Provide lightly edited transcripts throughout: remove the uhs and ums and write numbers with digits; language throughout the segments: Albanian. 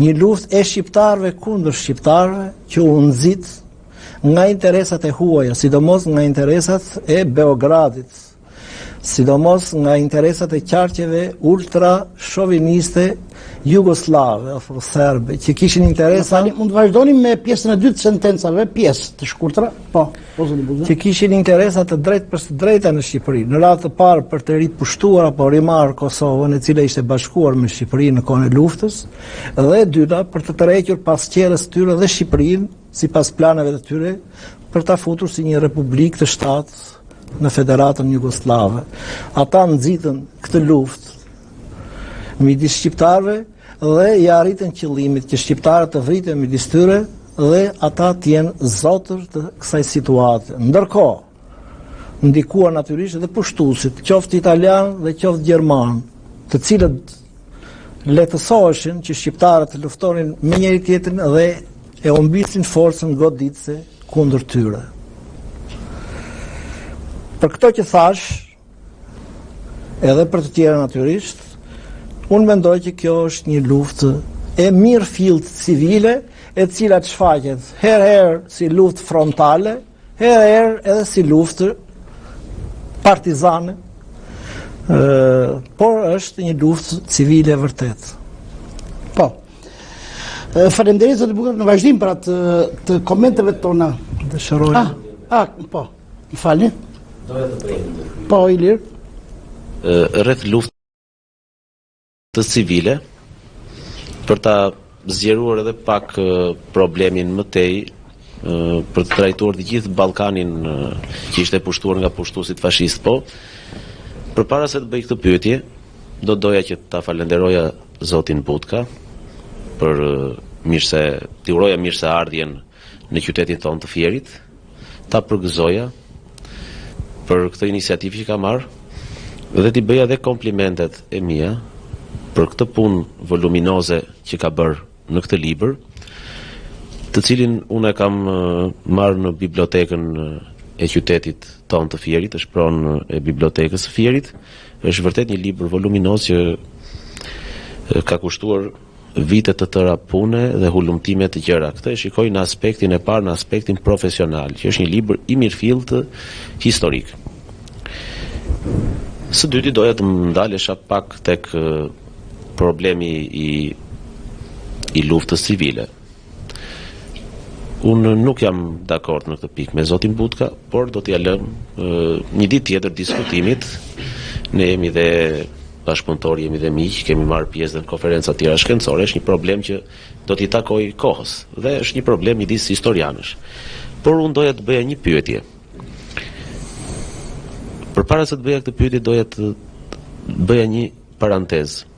një luftë e shqiptarëve kundër shqiptarëve që u nxit nga interesat e huaja, sidomos nga interesat e Beogradit, sidomos nga interesat e qarqeve ultra shoviniste jugoslave apo serbe, që kishin interesa. Mund të vazhdoni me pjesën e dytë të sentencave, pjesë të shkurtra? Po, zoti Buzë. Që kishin interesa të drejtë për të drejta në Shqipëri. Në radhë të parë për të ripushtuar apo rimarrë Kosovën, e cila ishte bashkuar me Shqipërinë në kohën e luftës, dhe e dyta për të tërhequr pasqyrës së tyre dhe Shqipërinë sipas planeve të tyre për ta futur si një republikë të shtatë në Federatën Jugoslave. Ata nxitën këtë luftë midis shqiptarëve dhe i arritën qëllimit që shqiptarët të vriten midis tyre dhe ata të jenë zotër të kësaj situate. Ndërkohë, ndikuar natyrisht edhe pushtuesit, qoftë italian dhe qoftë gjerman, të cilët lehtësoheshin që shqiptarët të luftonin me njëri tjetrin dhe e humbisin forcën goditëse kundër tyre. Për këto që thash, edhe për të tjera natyrisht, unë mendoj që kjo është një luftë e mirë fillt civile, e cila të shfaqet herë si luftë frontale, herë edhe si luftë partizane, por është një luftë civile vërtet. Po. Faleminderit zoti Bukur, në vazhdim pra të komenteve tona. Dëshiroj. Po. Më falni. Doja të bëjmë. Po, Ilir. Rreth luftës civile, për ta zgjeruar edhe pak problemin më tej, për të trajtuar të gjithë Ballkanin që ishte pushtuar nga pushtuesit fashist, po, përpara se të bëj këtë pyetje, doja që ta falenderoja zotin Butka për t'i uroja mirëseardhjen në qytetin tonë të Fierit, ta përgëzoja për këtë iniciativë që ka marrë dhe t'i bëja dhe komplimentet e mia për këtë punë voluminoze që ka bërë në këtë libër, të cilin unë e kam marrë në bibliotekën e qytetit tonë të Fierit, është pronë e bibliotekës së Fierit. Është vërtet një libër voluminoz që ka kushtuar vite të tëra pune dhe hulumtime të gjëra. Këtë e shikoj në aspektin e parë, në aspektin profesional, që është një libër i mirëfillt historik. Së dyti doja të më ndalesha pak tek problemi i luftës civile. Unë nuk jam dakord në këtë pikë me zotin Butka, por do t'ja lëm një ditë tjetër diskutimit. Ne jemi dhe bashkëpunëtor, jemi dhe miq, kemi marrë pjesë në konferenca të tjera shkencore, është një problem që do t'i takoj kohës dhe është një problem midis historianësh. Por unë doja të bëja një pyetje. Përpara se të bëja këtë pyetje, doja të bëja një parantezë.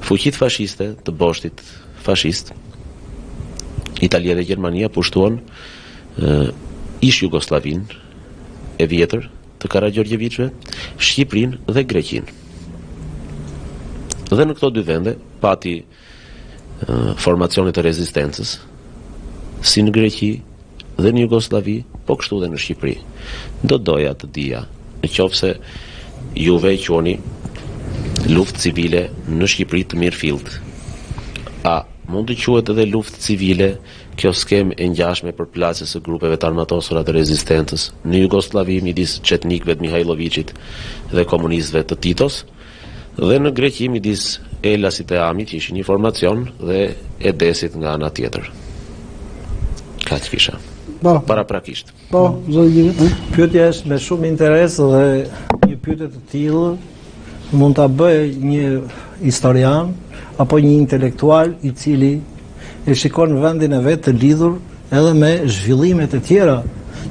Fuqitë fashiste të boshtit fashist, Italia dhe Gjermania pushtuan ish Jugosllavin e vjetër të Karagjorgjeviçëve, Shqipërinë dhe Greqinë. Dhe në këto dy vende pati formacionet e rezistencës, si në Greqi dhe në Jugoslavi, po kështu dhe në Shqipëri. Doja të dija, në qoftë se juve e quani luftë civile në Shqipëri të mirëfillt, a mund të quhet edhe luftë civile kjo skemë e ngjashme për plasjes së grupeve të armatosura të rezistencës në Jugoslavi midis çetnikëve të Mihajloviçit dhe komunistëve të Titos, dhe në Greqi midis Elasit e Amit, që ishin një formacion, dhe Edesit nga ana tjetër. Kaq kisha. Paraprakisht. Po, zoti. Pyetja është me shumë interes dhe një pyetje të tillë mund ta bëjë një historian apo një intelektual i cili e shikon vendin e vet të lidhur edhe me zhvillimet e tjera,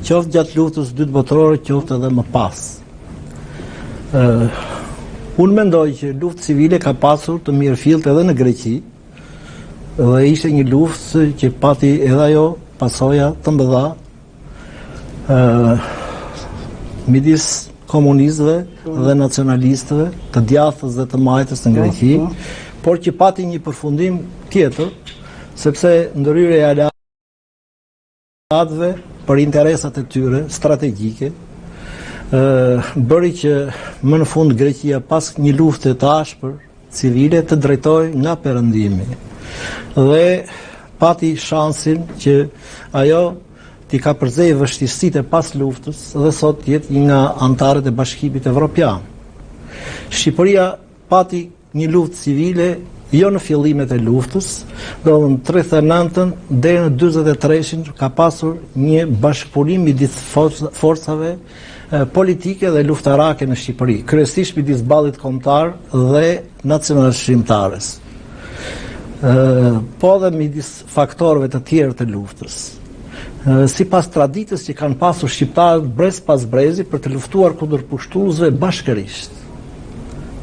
qoftë gjatë luftës së dytë botërore, qoftë edhe më pas. Unë mendoj që luftë civile ka pasur të mirëfillt edhe në Greqi, dhe ishte një luftë që pati edhe ajo pasoja të mëdha midis komunistëve dhe nacionalistëve, të djathës dhe të majtës në Greqi, por që pati një përfundim tjetër, sepse ndërhyrja e aleatëve për interesat e tyre strategjike bëri që më në fund Greqia pas një lufte të ashpër civile të drejtoj nga perëndimi. Dhe pati shansin që ajo t'i ka përzej vështirësitë e pas luftës dhe sot jetë një nga antarët e Bashkimit Evropian. Shqipëria pati një luftë civile jo në fillimet e luftës, do në 39-ën deri në 43-ën ka pasur një bashkëpunim midis forcave politike dhe luftarake në Shqipëri, kryesisht midis ballit kombëtar dhe nacional shqiptarës. Po dhe midis faktorëve të tjerë të luftës. Sipas traditës që kanë pasur shqiptarët brez pas brezi për të luftuar kundër pushtuesve bashkërisht.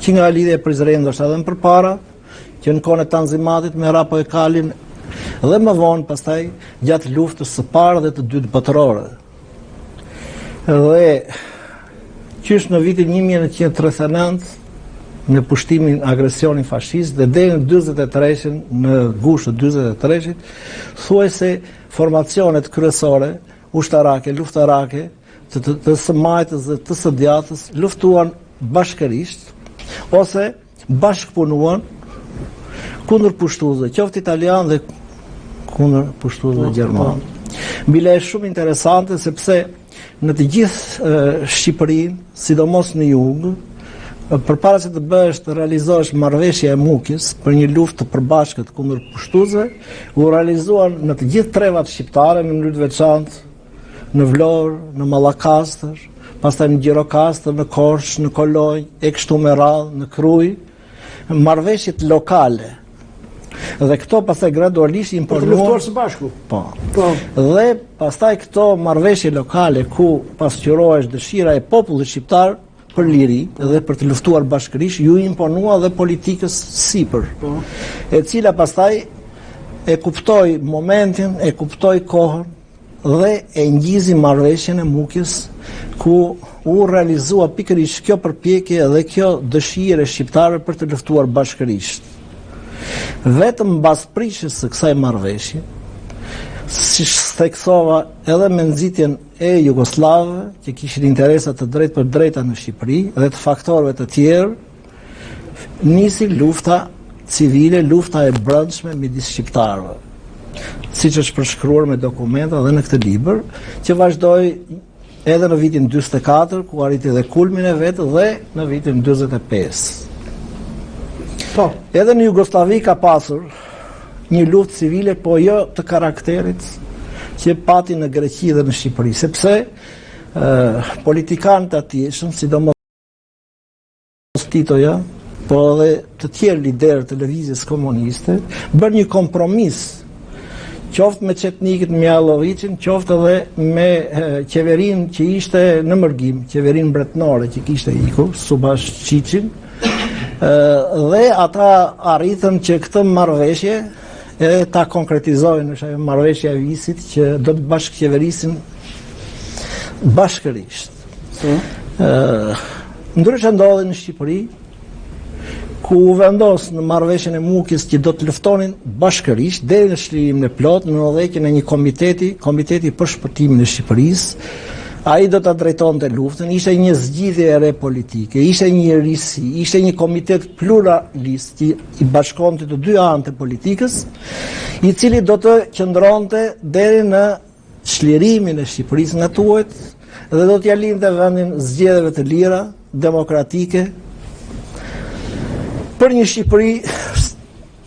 Që nga lidhja e Prizrenit ndoshta edhe më përpara, që në kohën e Tanzimatit me Rapo e Kalin dhe më vonë pastaj gjatë luftës së parë dhe të dytë botërore. Dhe qysh në vitin 1939 në pushtimin agresionin fashist dhe deri në 43-ën në gusht të 43-it thuajse formacionet kryesore ushtarake, luftarake të së majtës dhe të së djatës luftuan bashkërisht ose bashkëpunuan kundër pushtuesve, qoftë italian dhe kundër pushtuesve gjerman. Bile është shumë interesante sepse në të gjithë Shqipërinë, sidomos në jug, përpara se të bëhesh të realizohesh marrëveshja e Mukës për një luftë të përbashkët kundër pushtuesve, u realizuan në të gjithë trevat shqiptare në mënyrë të veçantë në Vlorë, në Mallakastër, pastaj në Gjirokastër, në Korçë, në Kolonjë, e kështu me radhë, në Krujë, marrëveshjet lokale. Dhe këto pastaj gradualisht imponuan luftuar së bashku. Po. Dhe pastaj këto marrëveshje lokale ku pasqyrohesh dëshira e popullit shqiptar për liri dhe për të luftuar bashkërisht, ju imponua dhe politikës sipër, e cila pastaj e kuptoi momentin, e kuptoi kohën dhe e ngjizi marrëveshjen e Mukës ku u realizua pikërisht kjo përpjekje dhe kjo dëshirë e shqiptarëve për të luftuar bashkërisht. Vetëm mbas prishjes së kësaj marrëveshje, si theksova edhe me nxitjen e Jugoslavëve, që kishin interesa të drejtë për drejta në Shqipëri dhe të faktorëve të tjerë, nisi lufta civile, lufta e brendshme midis shqiptarëve. Siç është përshkruar me dokumenta dhe në këtë libër, që vazhdoi edhe në vitin 44, ku arriti dhe kulmin e vet dhe në vitin 45. Po. Edhe në Jugosllavi ka pasur një luftë civile, po jo të karakterit që pati në Greqi dhe në Shqipëri, sepse politikanët atjeshëm, sidomos Titoja, po edhe të tjerë liderë të lëvizjes komuniste, bërë një kompromis, qoftë me Çetnikët Mjallovicin, qoftë edhe me qeverinë që ishte në mërgim, qeverinë mbretërore që kishte ikur, Subash Qiçin, dhe ata arritën që këtë marrëveshje e ta konkretizojnë, është ajo marrëveshja e Visit që do të bashkëqeverisin bashkërisht. Ndryshe ndodhi në Shqipëri, ku u vendos në marrëveshjen e Mukës që do të luftonin bashkërisht deri në shlirimin e plot në udhëheqjen e një komiteti për shpëtimin e Shqipërisë. Ai do ta drejtonte luftën, ishte një zgjidhje e re politike, ishte një risi, ishte një komitet pluralist i bashkonte të dy anët e politikës, i cili do të qëndronte deri në shlirimin e Shqipërisë nga tuajt dhe do t'ja linte vendin zgjedhjeve të lira, demokratike, për një Shqipëri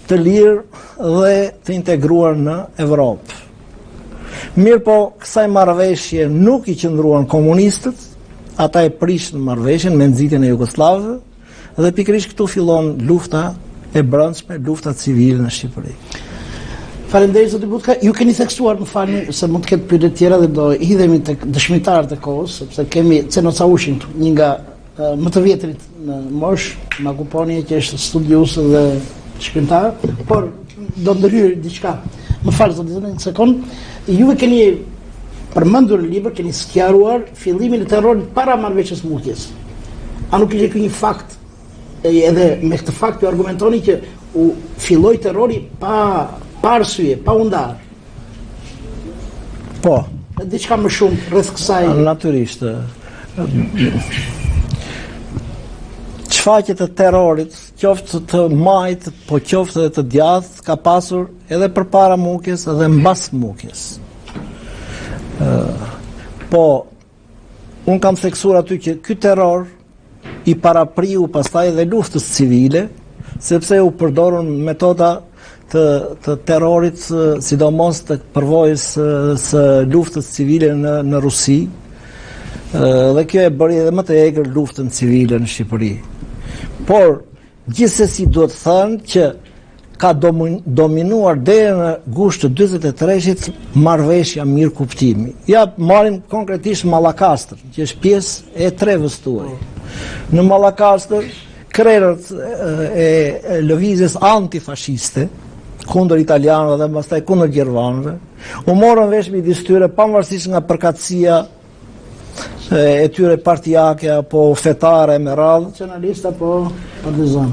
të lirë dhe të integruar në Evropë. Mirë po, kësaj marrëveshje nuk i qëndruan komunistët, ata e prishën marrëveshjen me nxitjen e Jugosllavëve dhe pikërisht këtu fillon lufta e brendshme, lufta civile në Shqipëri. Faleminderit zoti Butka, ju keni theksuar, më falni se mund të ketë pyetje të tjera dhe do hidhemi tek dëshmitarët e kohës, sepse kemi Ceno Caushin, një nga më të vjetrit në moshë, Makuponi që është studius dhe shkrimtar, por do ndërhyr diçka. Më falë, zoti, një sekond. Juve keni përmendur në libër, keni sqaruar fillimin e terrorit para marrëveshjes Mukës. A nuk ishte ky një fakt? Edhe me këtë fakt ju argumentoni që u filloi terrori pa arsye, pa u ndarë. Po. Diçka më shumë rreth kësaj. Natyrisht. shfaqjet e terrorit, qoftë të majt, po qoftë të djathtë, ka pasur edhe përpara mukjes edhe mbas mukjes. Po unë kam theksuar aty që ky terror i parapriu pastaj edhe luftës civile, sepse u përdorën metoda të terrorit, sidomos të përvojës së luftës civile në Rusi, dhe kjo e bëri edhe më të egër luftën civile në Shqipëri. Por, gjithsesi duhet thënë që ka dominuar deri në gusht të 43-shit marrëveshja mirë kuptimi. Ja, marrim konkretisht Mallakastër, që është pjesë e Trevës tuaj. Në Mallakastër, krerët e lëvizjes antifashiste kundër italianëve dhe pastaj kundër gjermanëve u morën vesh midis tyre pavarësisht nga përkatësia e tyre partijake apo fetare me radhë, Nacionalista apo partizan.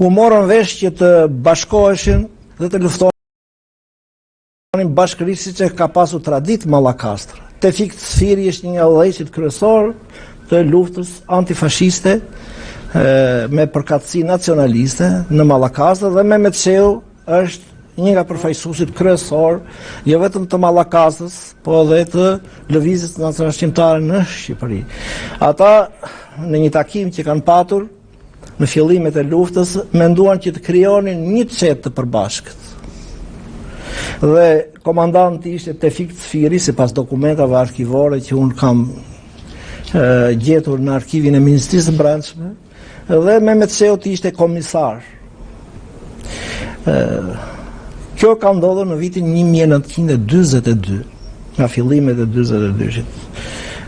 u morën vesh që të bashkoheshin dhe të luftonin bashkërisht siç e ka pasur traditë Mallakastër. Tefik Sfiri është një nga udhëheqësit kryesor të luftës antifashiste me përkatësi nacionaliste në Mallakastër, dhe Mehmet Shehu është një nga përfaqësuesit kryesor jo vetëm të Mallakastës, po edhe të lëvizjes nacionale shqiptare në Shqipëri. Ata në një takim që kanë patur në fillimet e luftës menduan që të krijonin një çet të përbashkët. Dhe komandanti ishte Tefik Sfiri, sipas dokumentave arkivore që unë kam gjetur në arkivin e Ministrisë së Brendshme, dhe Mehmet Shehu ishte komisar. Kjo ka ndodhur në vitin 1942, nga fillimet e 42-shit.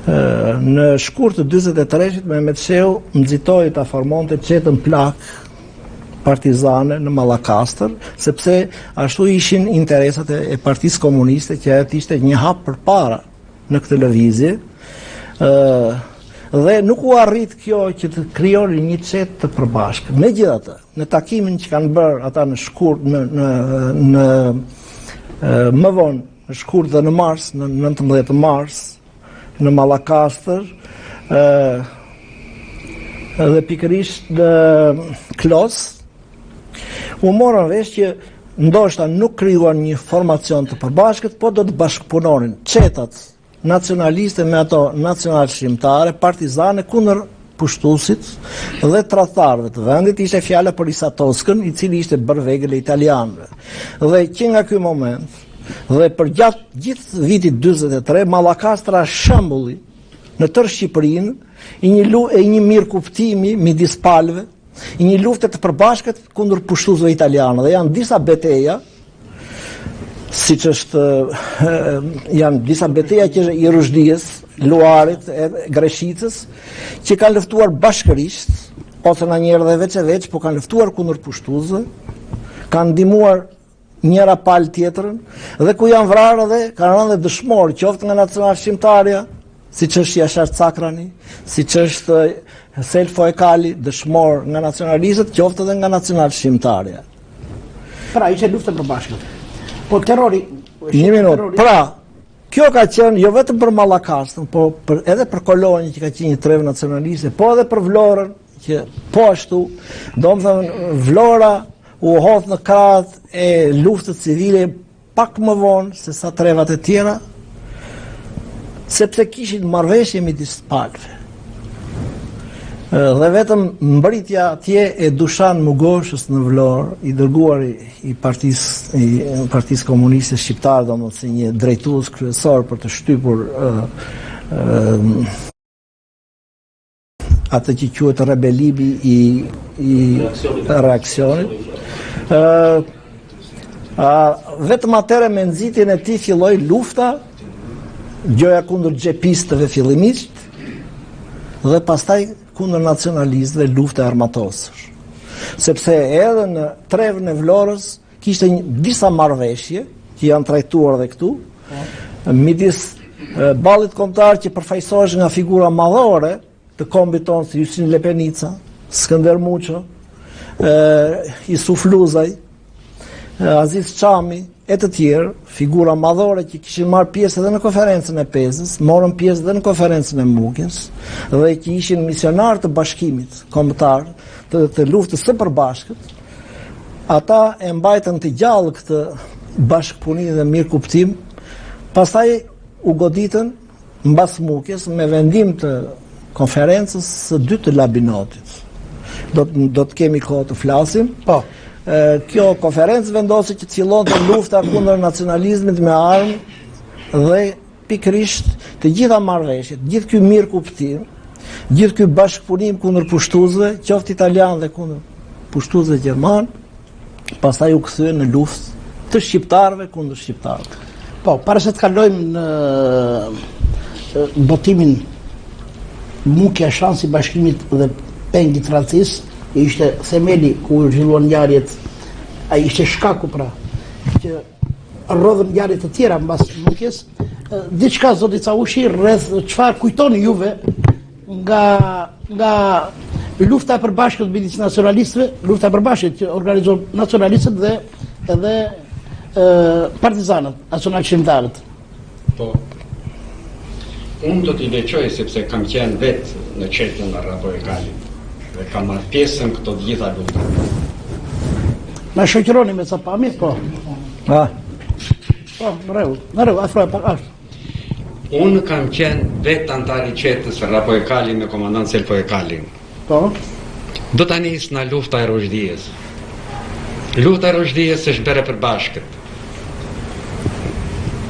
Në shkurt të 43-shit, Mehmet Shehu nxitoi ta formonte çetën plak partizane në Mallakastër, sepse ashtu ishin interesat e Partisë Komuniste, që ajo ishte një hap përpara në këtë lëvizje. Dhe nuk u arrit kjo që të krijonin një çet të përbashkët. Megjithatë, në takimin që kanë bërë ata në shkurt në më vonë, në shkurt dhe në mars, në 19 mars, në Mallakastër, dhe pikërisht në Klos, u morën vesh që ndoshta nuk krijuan një formacion të përbashkët, po do të bashkëpunonin çetat nacionaliste me ato nacional shqiptare, partizane kundër pushtuesit dhe tradhtarëve të vendit. Ishte fjala për Isa Toskën, i cili ishte bërvegël e italianëve. Dhe që nga ky moment dhe për gjatë gjithë vitit 43, Mallakastra shembulli në tërë Shqipërinë i një mirë kuptimi midis palëve, i një lufte të përbashkët kundër pushtuesve italianë. Dhe janë disa betejë, siç është janë disa betejë që i Rushdies, Luarit, Greshicës, që kanë luftuar bashkërisht, ose në njerë dhe veç e veç, po kanë luftuar kundër pushtuesve, kanë ndihmuar njëra palë tjetrën, dhe ku janë vrarë dhe kanë rënë dhe dëshmorë, qoftë nga nacional shqiptarja, siç është Jashar Cakrani, siç është Selfo Ekali, dëshmor nga nacionalistët, qoftë edhe nga nacional shqiptarja. Pra, ishte luftë e përbashkët. Po terrori... Një minutë. Pra, kjo ka qenë jo vetëm për Mallakastën, po edhe për Kolonjë që ka qenë një trevë nacionaliste, po edhe për Vlorën, që po ashtu, domethënë Vlora u hodh në krahët e luftës civile pak më vonë se sa trevat e tjera, sepse kishin marrëveshje midis palëve. Dhe vetëm mbritja atje e Dushan Mugoshës në Vlorë, i dërguar i Partisë Komuniste Shqiptare, domethënë si një drejtues kryesor për të shtypur atë që quhet rebelimi i reaksionit. Vetëm atëherë me nxitjen e tij filloi lufta, gjoja kundër xhepistëve fillimisht, dhe pastaj kundër nacionalistëve lufta armatosur. Sepse edhe në trevën e Vlorës kishte disa marrëveshje që janë trajtuar edhe këtu, midis ballit kombëtar që përfaqësohesh nga figura madhore të kombit tonë si Justin Lepenica, Skënder Muço, Isuf Luzaj, Aziz Çami e të tjerë, figura madhore që kishin marrë pjesë edhe në konferencën e Pezës, morën pjesë edhe në konferencën e Mukës, dhe që ishin misionar të bashkimit kombëtar të luftës së përbashkët, ata e mbajtën të gjallë këtë bashkëpunim dhe mirë kuptim, pastaj u goditën mbas Mukës me vendim të konferencës së dytë të Labinotit. Do të kemi kohë të flasim. Po. Kjo konferencë vendosi që cillonte lufta kundër nacionalizmit me armë dhe pikërisht të gjitha marrëveshjet, gjithë ky mirë kuptim, gjithë ky bashkëpunim kundër pushtuesve, qoftë italian dhe kundër pushtuesve gjerman, pastaj u kthye në luftë të shqiptarëve kundër shqiptarëve. Po, para se të kalojmë në botimin Mukja Shansi Bashkimit dhe Pengi Trancis, ishte themeli ku zhvilluan ngjarjet, ai ishte shkaku pra që rrodhën ngjarje të tjera mbas Mukjes. Diçka zoti Caushi rreth çfarë kujtoni juve nga lufta e përbashkët midis nacionalistëve, lufta e përbashkët që organizuan nacionalistët dhe edhe partizanët, nacional-shqiptarët. Po, unë do t'i veçoj sepse kam qenë vetë në qetën në Rapoj Kalit dhe kam marrë pjesën këto gjitha lufta. Na shoqëroni me ca pamje, po. Ah, Po, në rregull, afroj pak ashtu. Unë kam qenë vetë antar i qetës së Rapoj Kalit me komandant Selfoj Kalin. Po. Do ta nis në lufta e Rozhdijës. Lufta e Rozhdijës është bërë përbashkët.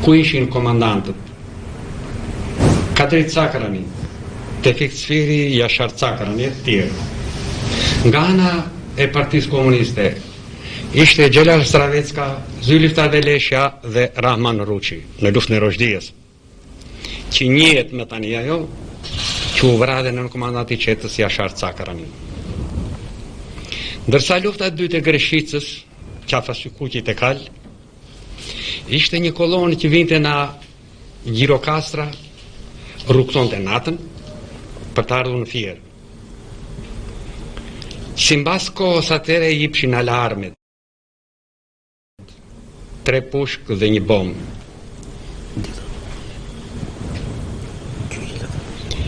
Ku ishin komandantët? Kadrit Cakrani, Tefik Sfiri, Jashar Cakrani e të tjerë. Nga ana e Partisë Komuniste ishte Gjelal Stravecka, Zylifta Veleshja dhe Rahman Ruçi në luftën e Rozhdijës, që njihet me tani ajo që u vrade në komandanti i qetës Jashar Cakrani. Ndërsa lufta e dytë e Greshicës, Qafas-Kuqit e Kal, ishte një kolonë që vinte nga Gjirokastra, rrugtonte natën për të ardhur në Fier. Simbas kohës atëre i jepshin alarmet, 3 pushk dhe një bombë.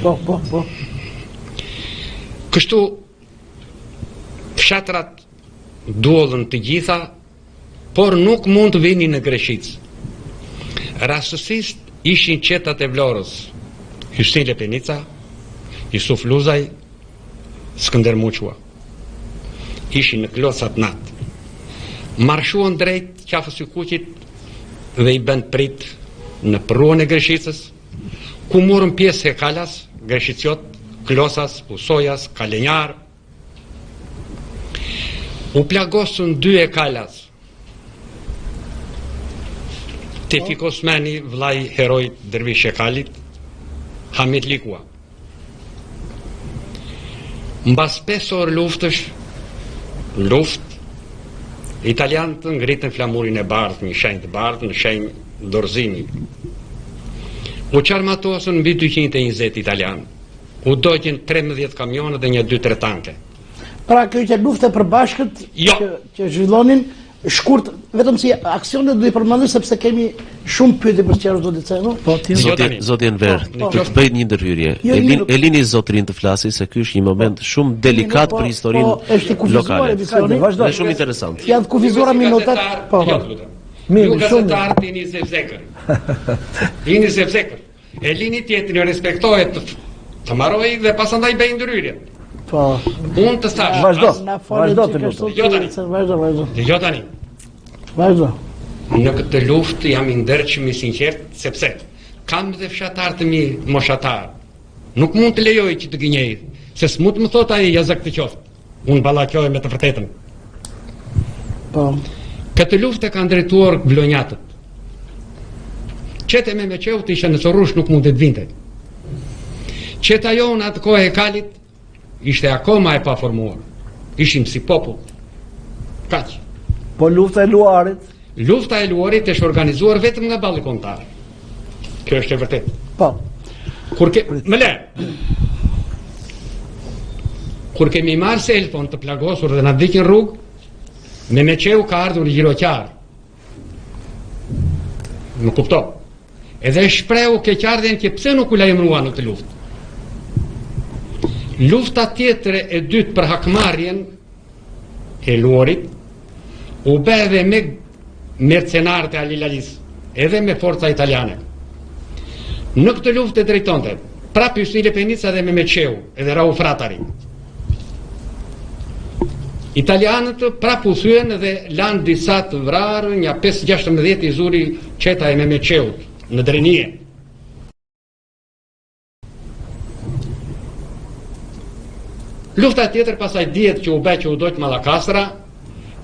Po. Kështu fshatrat duollën të gjitha, por nuk mund të vinin në Greshicë. Rastësisht ishin qetat e Vlorës, Hystin Lepenica, Jusuf Luzaj, Skënder Muqua. Ishin në klosat natë. Marshuan drejt Qafës-Kuqit dhe i bënd prit në pruan e Greshicës, ku morën pjesë e Kalas, Greshiciot, Klosas, Usojas, Kalenjar. U plagosën 2 e Kalas. Tefik Osmani, vllai heroj Dervish e Kalit, Hamit Likua. Mbas 5 orë luftësh, italianët ngritën flamurin e bardhë, një shenjë të bardhë, në shenjë dorëzimi. U qarmatosën mbi 220 italianë. U doqën 13 kamionë dhe një 2-3 tanke. Pra kjo ishte luftë e përbashkët që zhvillonin shkurt, vetëm si aksione do i përmendoj sepse kemi shumë pyetje për çfarë do të thënë. po ti. Zoti Enver, do të bëj një ndërhyrje. Elini zotrin të flasi se ky është një moment shumë delikat për historinë lokale. Dhe shumë interesant. Janë kufizuara minutat. Po. Ju gazetar jeni zevzekër. Jeni zevzekër. Elini tjetrin respektohet të marroj dhe pasandaj bëj ndërhyrje. Po. Unë të thash. Vazhdo të lutem. Jo tani. Vazhdo. Në këtë luftë jam i ndershëm i sinqert, sepse kam dhe fshatar të mi moshatar. Nuk mund të lejoj që të gënjej, se s'mund të më thot ai jazak të qoftë. Unë ballaqoj me të vërtetën. Po. Këtë luftë ka drejtuar vlonjatët. Qete me qeu të ishe në Sorush nuk mund të vinte. Qeta jonë atë kohë e Kalit ishte akoma e paformuar. Ishim si popull. Kaq. Po lufta e Luarit? Lufta e Luarit është organizuar vetëm nga balli kombëtar. Kjo është e vërtetë. Po. Kur kemi marrë Selfon të plagosur dhe na dikin rrugë, Memeqeu ka ardhur gjiroqar. Më kupto. Edhe shprehu keqardhjen që pse nuk u lajmërua në këtë luftë. Lufta tjetër e dytë për hakmarrjen e Luorit u bë edhe me mercenarët e Alilalis, edhe me forca italiane. Në këtë luftë e drejtonte prapë Justin Lepenica dhe Memeqeu, edhe Rau Fratari. Italianët prapë u thyen dhe lanë disa të vrarë, nga 5-16 i zuri qeta e Memeqeut në Drenie. Lufta tjetër pasaj dihet që u bë që u dojtë Malakastra,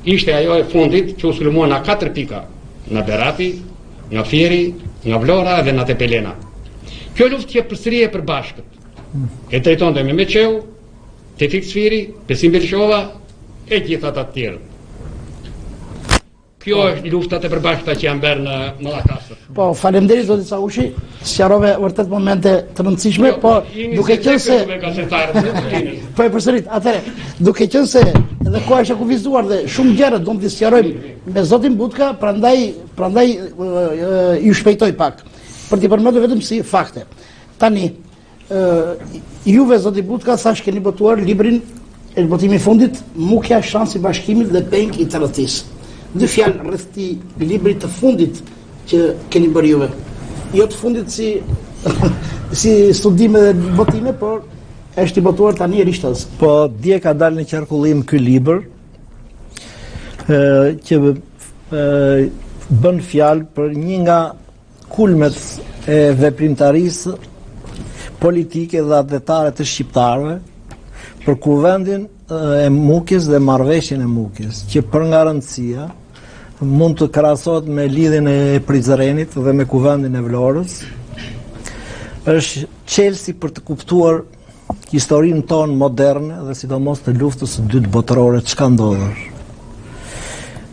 ishte ajo e fundit që u sulmua nga 4 pika, nga Berati, nga Fieri, nga Vlora dhe nga Tepelena. Kjo luftë që përsëri e përbashkët. E drejtonte Memeqeu, Tevfik Sfiri, Besim Belshova e gjithat atë tjerë. Kjo është luftat e përbashkëta që janë bërë në Malakastër. Po, faleminderit zoti Saushi, sqarove vërtet momente të rëndësishme, po duke qenë se po e përsërit, atëherë, duke qenë se edhe koha është e kufizuar dhe shumë gjëra do të sqarojmë me zotin Butka, prandaj ju shpejtoj pak për t'i përmendur vetëm si fakte. Tani, juve zoti Butka thash keni botuar librin e botimi fundit Mukja, Shansi i Bashkimit dhe Peng i Tradhtisë. 2 fjalë rreth këtij libri të fundit që keni bërë juve. Jo të fundit si studime dhe botime, por është i botuar tani e rishtës. Po, dje ka dalë në qarkullim ky libër që bën fjalë për një nga kulmet e veprimtarisë politike dhe atletare të shqiptarëve për kuvendin e Mukjes dhe marrëveshjen e Mukjes, që për nga rëndësia mund të krahasohet me lidhjen e Prizrenit dhe me kuvendin e Vlorës. Është çelësi për të kuptuar historinë tonë moderne dhe sidomos të luftës së dytë botërore çka ndodhur.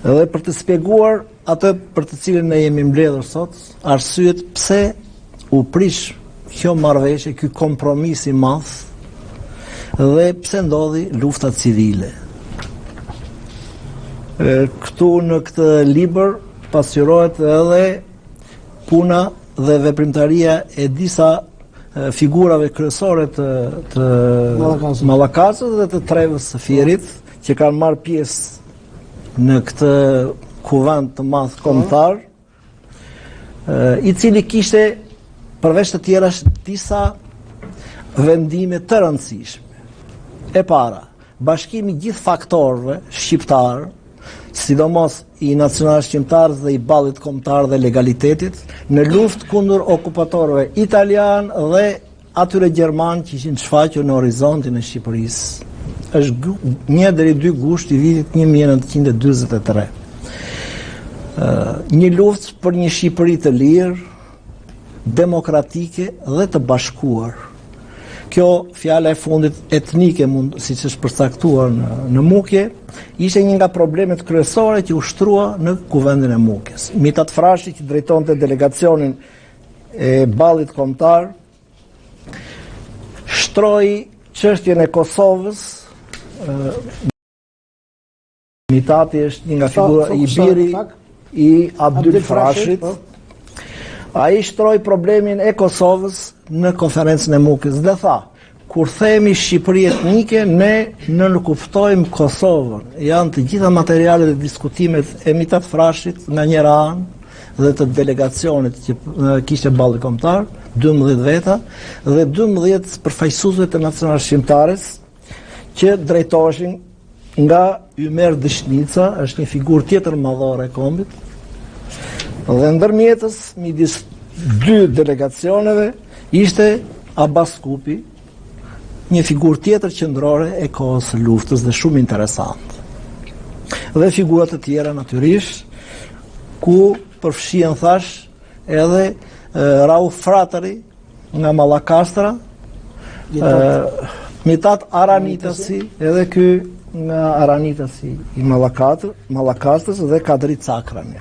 Edhe për të shpjeguar atë për të cilën ne jemi mbledhur sot, arsyet pse u prish kjo marrëveshje, ky kompromis i madh dhe pse ndodhi lufta civile. Këtu në këtë libër pasqyrohet edhe puna dhe veprimtaria e disa figurave kryesore të Malakasës dhe të Trevës së Fierit, që kanë marrë pjesë në këtë kuvend të madh kombëtar, i cili kishte përveç të tjera disa vendime të rëndësishme. E para, bashkimi gjithë faktorëve shqiptarë, sidomos i nacional shqiptarës dhe i ballit kombëtar dhe legalitetit, në luftë kundër okupatorëve italian dhe atyre gjerman që ishin shfaqur në horizontin e Shqipërisë. Është 1 deri 2 gusht i vitit 1943. Një luftë për një Shqipëri të lirë, demokratike dhe të bashkuar. Kjo fjala e fundit etnike, siç është përcaktuar në Mukje, ishte një nga problemet kryesore që ushtrua në kuvendin e Mukjes. Mitat Frashi, që drejtonte delegacionin e ballit kombëtar, shtroi çështjen e Kosovës. Mitati është një nga figura i biri i Abdyl Frashit. Ai shtroi problemin e Kosovës në konferencën e Mukës dhe tha: kur themi Shqipëri etnike, ne nënkuptojmë Kosovën. Janë të gjitha materialet dhe diskutimet e Mitat Frashit nga njëra anë dhe të delegacionit që kishte balli kombëtar, 12 veta dhe 12 përfaqësuesve të nacional shqiptares që drejtoheshin nga Ymer Dëshnica, është një figurë tjetër madhore e kombit, dhe ndërmjetës midis 2 delegacioneve ishte Abbas Kupi, një figurë tjetër qendrore e kohës së luftës dhe shumë interesant. Dhe figurat të tjera natyrisht, ku përfshihen thash edhe Rauf Fratari nga Malakastra, Mitat Aranitasi, edhe ky nga Aranitasi i Malakastrës dhe Kadri Cakrani.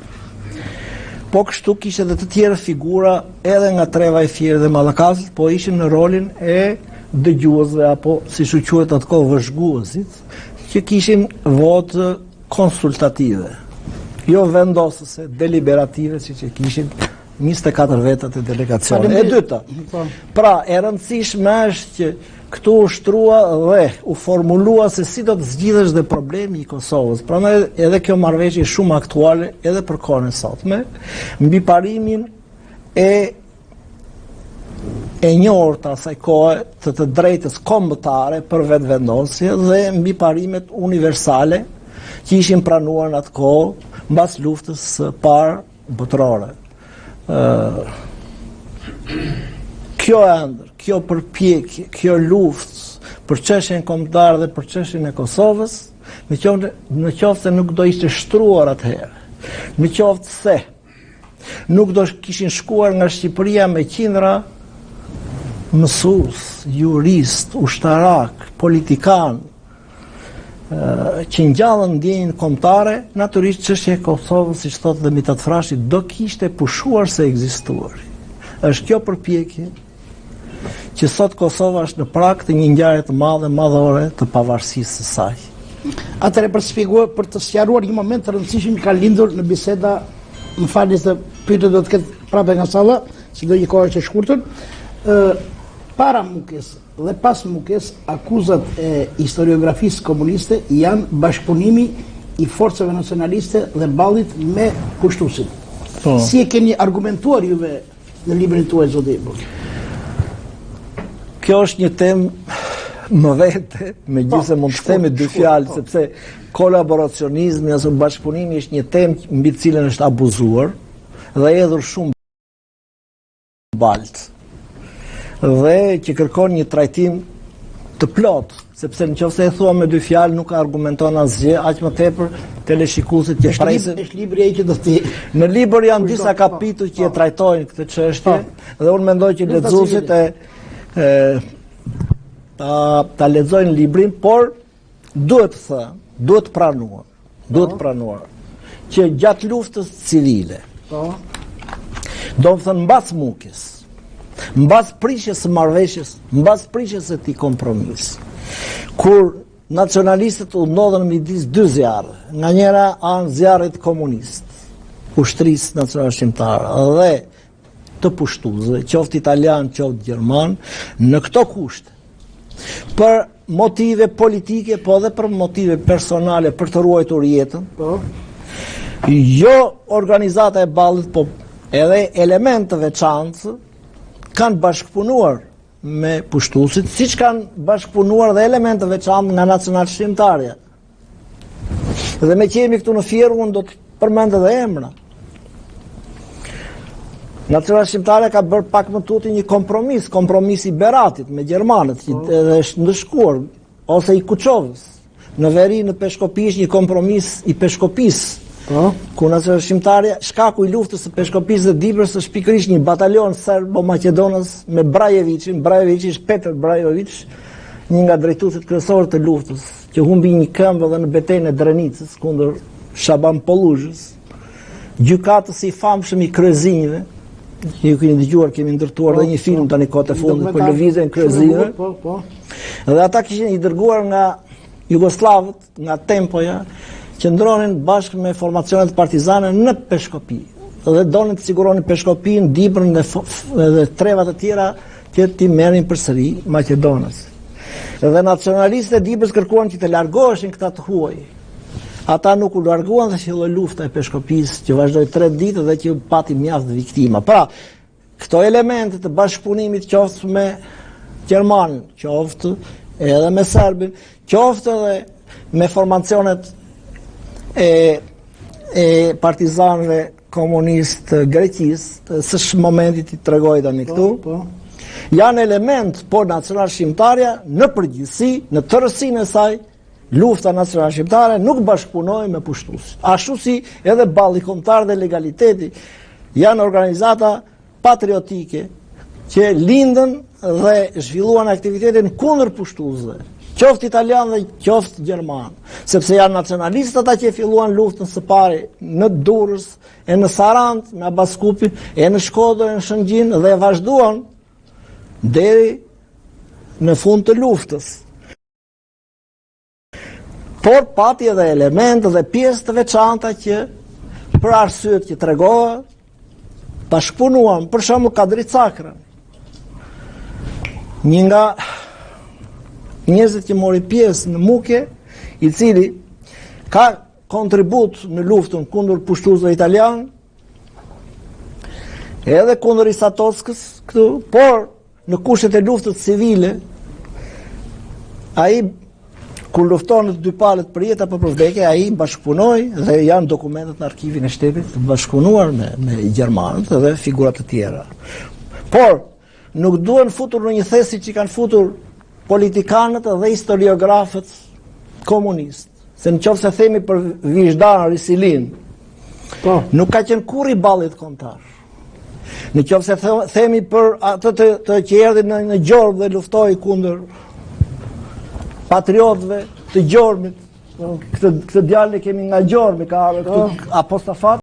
Po kështu kishte edhe të tjerë figura edhe nga Treva e Fierit dhe Malakasës, po ishin në rolin e dëgjuesve apo siç u quhet atko vëzhguesit, që kishin votë konsultative, jo vendosëse, deliberative, si që kishin 24 vetët e delegacione. E dyta, pra, e rëndësishme është që këtu u shtrua dhe u formulua se si do të zgjidhesh dhe problemi i Kosovës. Pra edhe kjo marrëveshje shumë aktuale edhe për kohën e sotme, mbi parimin e njohur të asaj kohe të drejtës kombëtare për vetëvendosje dhe mbi parimet universale që ishin pranuar në atë kohë mbas luftës së parë botërore. Kjo ëndër, kjo përpjekje, kjo luftë për çështjen kombëtare dhe për çështjen e Kosovës, në qoftë se nuk do ishte shtruar atëherë, në qoftë se nuk do kishin shkuar nga Shqipëria me qindra mësues, jurist, ushtarak, politikan, që ngjallën ndjenjën kombëtare, natyrisht çështja e Kosovës, siç thotë dhe Mithat Frashi, do kishte pushuar se ekzistuari. Është kjo përpjekje që sot Kosova është në prag të një ngjarje të madhe, madhore të pavarësisë së saj. Atëherë për të sqaruar një moment të rëndësishëm ka lindur në biseda, më falni se pyetja do të ketë prapë nga salla, si do një kohë që shkurtër. Para Mukes dhe pas Mukes, akuzat e historiografisë komuniste janë bashkëpunimi i forcave nacionaliste dhe ballit me kushtuesit. Si e keni argumentuar juve në librin tuaj, zoti? Kjo është një temë më vete, megjithëse mund të themi dy fjalë, sepse kolaboracionizmi ose bashkëpunimi është një temë mbi të cilën është abuzuar dhe hedhur shumë balt. Dhe që kërkon një trajtim të plot, sepse nëse e thua me dy fjalë nuk argumenton asgjë, aq më tepër teleshikuesit që presin. Është libri ai që do të Në libër janë disa kapitull që e trajtojnë këtë çështje dhe unë mendoj që lexuesit ta lexojnë librin, por duhet pranuar që gjatë luftës civile, do të thënë mbas Mukes, mbas prishjes së marrëveshjes, mbas prishjes së këtij kompromisi, kur nacionalistët u ndodhen midis dy zjarre, nga njëra anë zjarrit komunist, ushtrisë nacionale shqiptare dhe të pushtuesve, qoftë italian, qoftë gjerman, në këto kushte, për motive politike, po edhe për motive personale për të ruajtur jetën, jo organizata e ballit, po edhe elemente të veçantë kanë bashkëpunuar me pushtuesit, siç kanë bashkëpunuar dhe elemente të veçantë nga nacional shqiptarja. Dhe me që jemi këtu në Fierë, unë do të përmend edhe emra. Nacional shqiptarja ka bërë pak më tuti një kompromis i Beratit me gjermanët, që edhe është ndëshkuar, ose i Kuçovës. Në veri në Peshkopi është një kompromis i Peshkopisë, ku nacional shqiptarja, shkaku i luftës së Peshkopisë dhe Dibrës është pikërisht një batalion serbo-maqedonës me Brajevićin. Brajević është Petar Brajević, një nga drejtuesit kryesorë të luftës, që humbi një këmbë edhe në betejën e Drenicës kundër Shaban Polluzhës, gjykatës i famshëm i Kryezinjve. Ju keni dëgjuar, kemi ndërtuar dhe një film tani kohët e fundit për lëvizjen Kryezinjve. Dhe ata kishin i dërguar nga Jugoslavët, nga tempoja, që ndronin bashkë me formacionet partizane në Peshkopi. Dhe donin të siguronin Peshkopin, Dibrën dhe trevat e tjera që ti merrin përsëri Maqedonës. Dhe nacionalistët e Dibrës kërkuan që të largoheshin këta të huaj. Ata nuk u larguan dhe filloi lufta e Peshkopisë, që vazhdoi 3 ditë dhe që pati mjaft viktima. Pra, këto elemente të bashkëpunimit, qoftë me Gjermanin, qoftë edhe me Serbin, qoftë edhe me formacionet e partizanëve komunist Greqisë, së momentit i tregoj tani këtu, janë element, por nacional shqiptarja në përgjithësi, në tërësinë e saj, lufta nacionale shqiptare nuk bashkëpunoi me pushtuesit. Ashtu si edhe balli kombëtar dhe legaliteti janë organizata patriotike që lindën dhe zhvilluan aktivitetin kundër pushtuesve, qoftë italian dhe qoftë gjerman, sepse janë nacionalistë ata që filluan luftën së pari në Durrës, e në Sarand, në Baskupin, e në Shkodër, e në Shëngjin dhe vazhduan deri në fund të luftës. por pati edhe elemente dhe pjesë të veçanta që për arsyet që tregohet bashkëpunuan, për shembull Kadri Cakrën, një nga njerëzit që mori pjesë në Mukje, i cili ka kontribut në luftën kundër pushtuesve italian, edhe kundër Isatoskës këtu, por në kushtet e luftës civile, ai kur lufton në dy palët për jetë apo për vdekje, ai bashkëpunoi dhe janë dokumentet në arkivin e shtetit të bashkëpunuar me gjermanët dhe figurat të tjera. Por nuk duhen futur në një thesi që kanë futur politikanët dhe historiografët komunistë. Se në qoftë se themi për Vizhdan Risilin, nuk ka qenë kurrë i ballit kombëtar. Në qoftë se themi për atë të që erdhi në Gjormë dhe luftoi kundër patriotëve të Gjormit, këtë djalë kemi nga Gjormi, ka ardhur këtu apostafat.